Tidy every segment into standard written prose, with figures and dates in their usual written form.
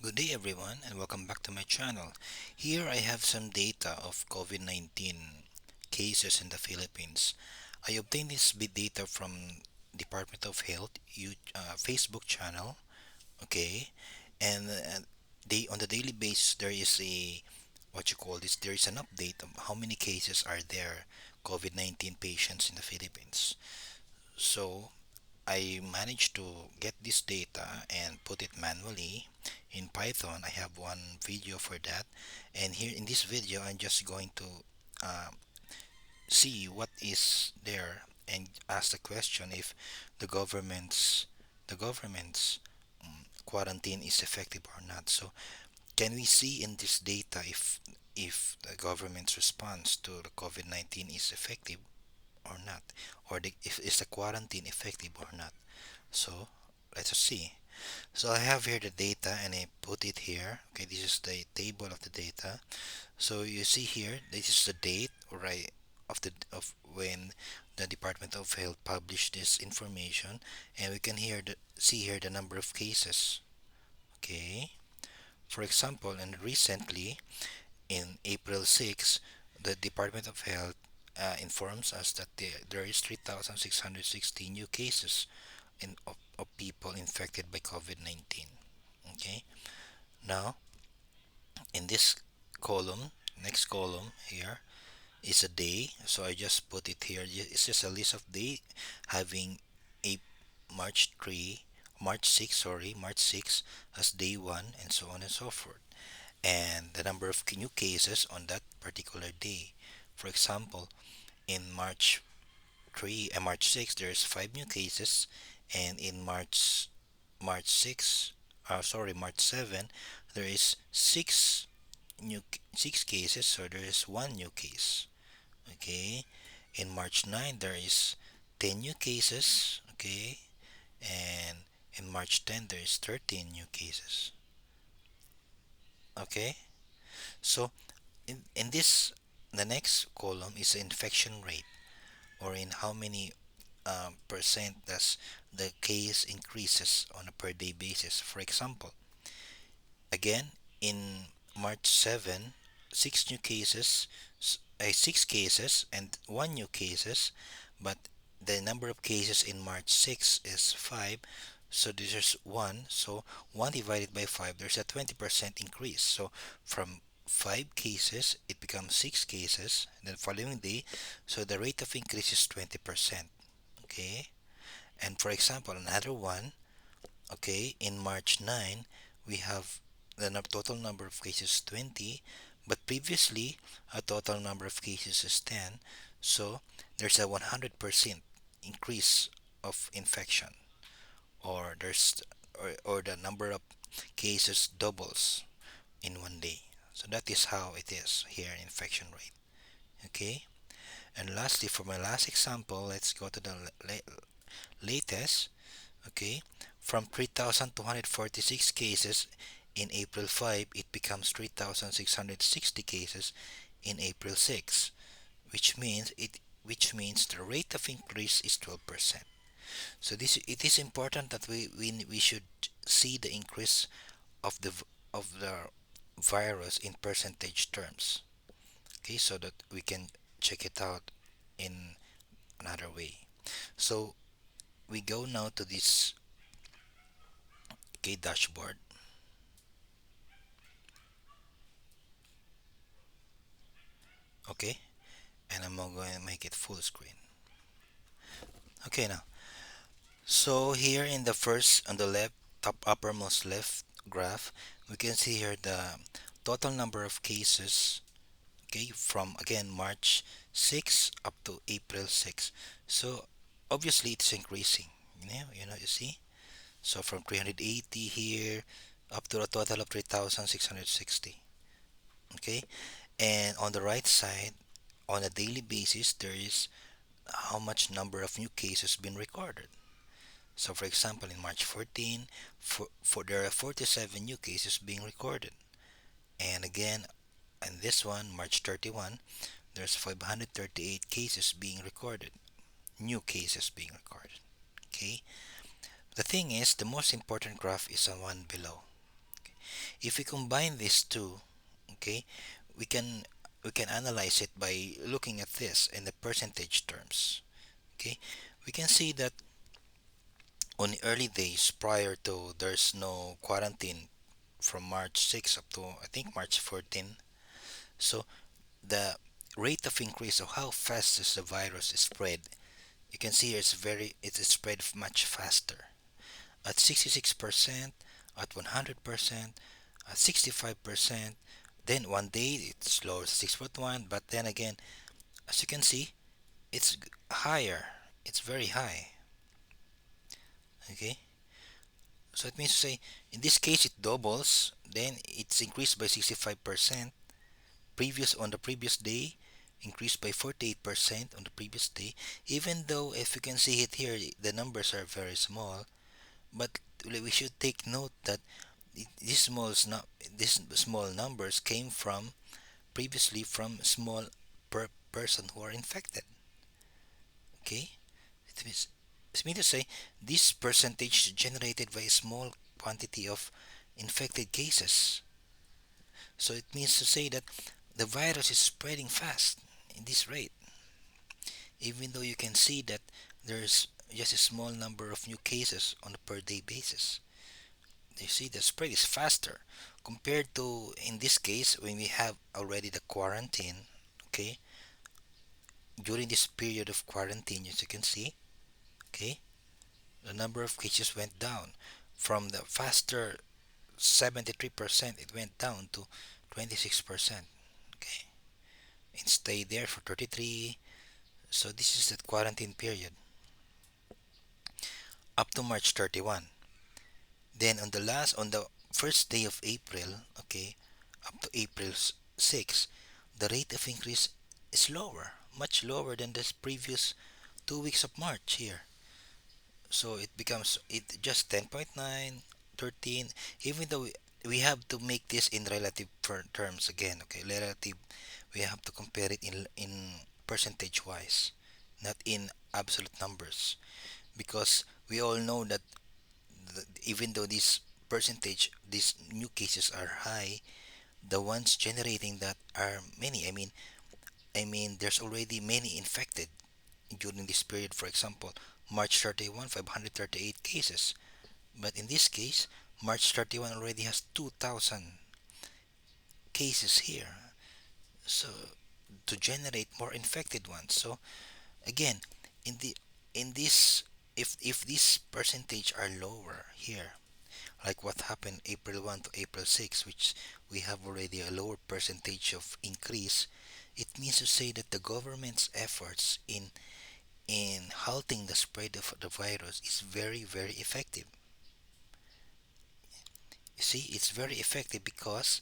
Good day, everyone, and welcome back to my channel. Here I have some data of COVID 19 cases in the Philippines. I obtained this big data from Department of Health Facebook channel, okay, and they on the daily basis there is a what you call this there is an update of how many cases are there COVID 19 patients in the Philippines. So I managed to get this data and put it manually in Python. I have one video for that, and here in this video I'm just going to uh, see what is there and ask the question if the government's quarantine is effective or not. So can we see in this data if the government's response to the COVID-19 is effective or not, or if is the quarantine effective or not? So let's just see. So I have here the data and I put it here. Okay, this is the table of the data. So you see here, this is the date, right, of when the Department of Health published this information, and we can see here the number of cases. Okay, for example, and recently in April 6, the Department of Health informs us that there is 3,616 new cases of people infected by COVID-19. Okay, now in this column, next column here is a day. So I just put it here. It's just a list of day having a March 3, March 6, sorry, March 6 as day 1 and so on and so forth. And the number of new cases on that particular day. For example, in March 6 there's 5 new cases, and in March 6 sorry March 7 there is 6 cases, so there is one new case. Okay, in March 9 there is 10 new cases. Okay, and in March 10 there is 13 new cases. Okay, so in this the next column is the infection rate, or in how many percent does the case increases on a per day basis. For example, again in March 7, 6 cases and 1 new cases, but the number of cases in March 6 is 5, so this is 1, so 1 divided by 5, there's a 20% increase. So from 5 cases it becomes 6 cases, and then following day, so the rate of increase is 20%. Okay, and for example another one. Okay, in March 9, we have the total number of cases 20, but previously a total number of cases is 10, so there's a 100% increase of infection, or or the number of cases doubles in one day. So that is how it is here in infection rate. Okay, and lastly, for my last example, let's go to the latest. Okay, from 3,246 cases in April 5, it becomes 3,660 cases in April 6, which means the rate of increase is 12%. So this it is important that we should see the increase of the virus in percentage terms. Okay, so that we can check it out in another way. So we go now to this dashboard. Okay, and I'm going to make it full screen. Okay, now, so here in the first, on the left, top uppermost left graph, we can see here the total number of cases, okay, from again March 6 up to April 6. So obviously it's increasing, you see. So from 380 here up to a total of 3,660. Okay, and on the right side, on a daily basis, there is how much number of new cases been recorded. So for example, in March 14, there are 47 new cases being recorded. And again, in this one, March 31, there's 538 cases being recorded. New cases being recorded. Okay? The thing is, the most important graph is the one below. If we combine these two, okay, we can we can analyze it by looking at this in the percentage terms. Okay, we can see that on the early days prior to there's no quarantine from March 6 up to I think March 14. So the rate of increase of how fast is the virus is spread, you can see it's spread much faster at 66%, at 100%, at 65%. Then one day it's lower 6.1, but then again, as you can see, it's higher. It's very high. Okay, so it means to say in this case it doubles, then it's increased by 65%. Previous on the previous day, increased by 48% on the previous day. Even though if you can see it here, the numbers are very small, but we should take note that these these small numbers came from previously from small per person who are infected. Okay, it means it means to say this percentage generated by a small quantity of infected cases. So it means to say that the virus is spreading fast in this rate, even though you can see that there's just a small number of new cases on a per day basis. You see, the spread is faster compared to in this case when we have already the quarantine. Okay, during this period of quarantine, as you can see, okay, the number of cases went down from the faster 73%, it went down to 26%. Okay, and stayed there for 33. So this is the quarantine period up to March 31. Then on the first day of April, okay, up to April 6, the rate of increase is lower, much lower than the previous 2 weeks of March here. So it becomes it just 10.9, 13. Even though we have to make this in relative terms again, okay, relative. We have to compare it in percentage wise, not in absolute numbers, because we all know that even though this percentage, these new cases are high, the ones generating that are many. I mean, there's already many infected during this period. For example, March 31, 538 cases. But in this case, March 31 already has 2,000 cases here. So to generate more infected ones. So again, in the in this, if this percentage are lower here, like what happened April 1 to April 6, which we have already a lower percentage of increase, it means to say that the government's efforts in halting the spread of the virus is very, very effective. You see, it's very effective because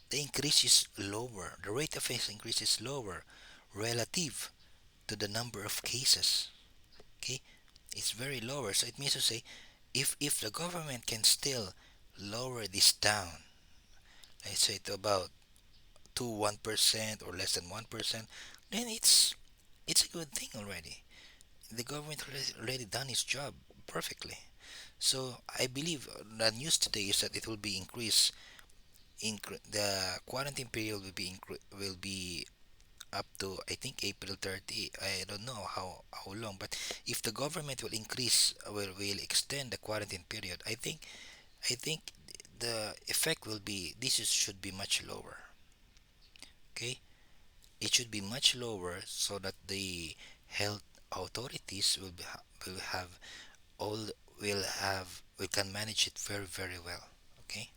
the increase is lower, the rate of increase is lower relative to the number of cases. Okay, it's very lower. So it means to say, if the government can still lower this down, let's say to about to 1% or less than 1%, then it's a good thing already. The government already done its job perfectly. So I believe the news today is that it will be increased. The quarantine period will be up to I think April 30. I don't know how long, but if the government will increase will extend the quarantine period, I think the effect will be should be much lower. Okay, it should be much lower so that the health authorities will have all we can manage it very, very well. Okay,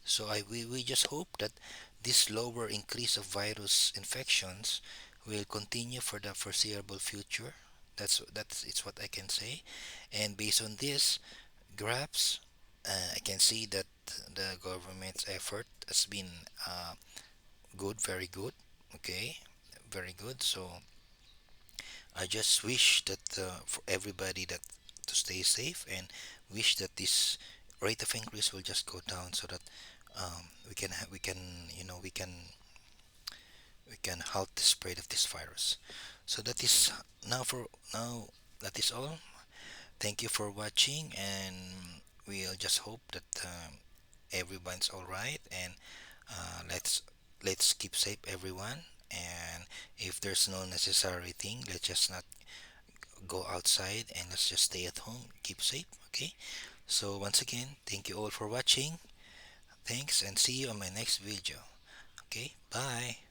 so we just hope that this lower increase of virus infections will continue for the foreseeable future. That's it's what I can say. And based on this graphs, I can see that the government's effort has been good, very good. Okay, very good. So I just wish that for everybody that to stay safe, and wish that this rate of increase will just go down so that we can we can halt the spread of this virus. So that is now that is all. Thank you for watching, and we'll just hope that everyone's all right, and let's keep safe, everyone. And if there's no necessary thing, let's just not go outside and let's just stay at home. Keep safe, okay? So once again, thank you all for watching. Thanks, and see you on my next video. Okay, bye.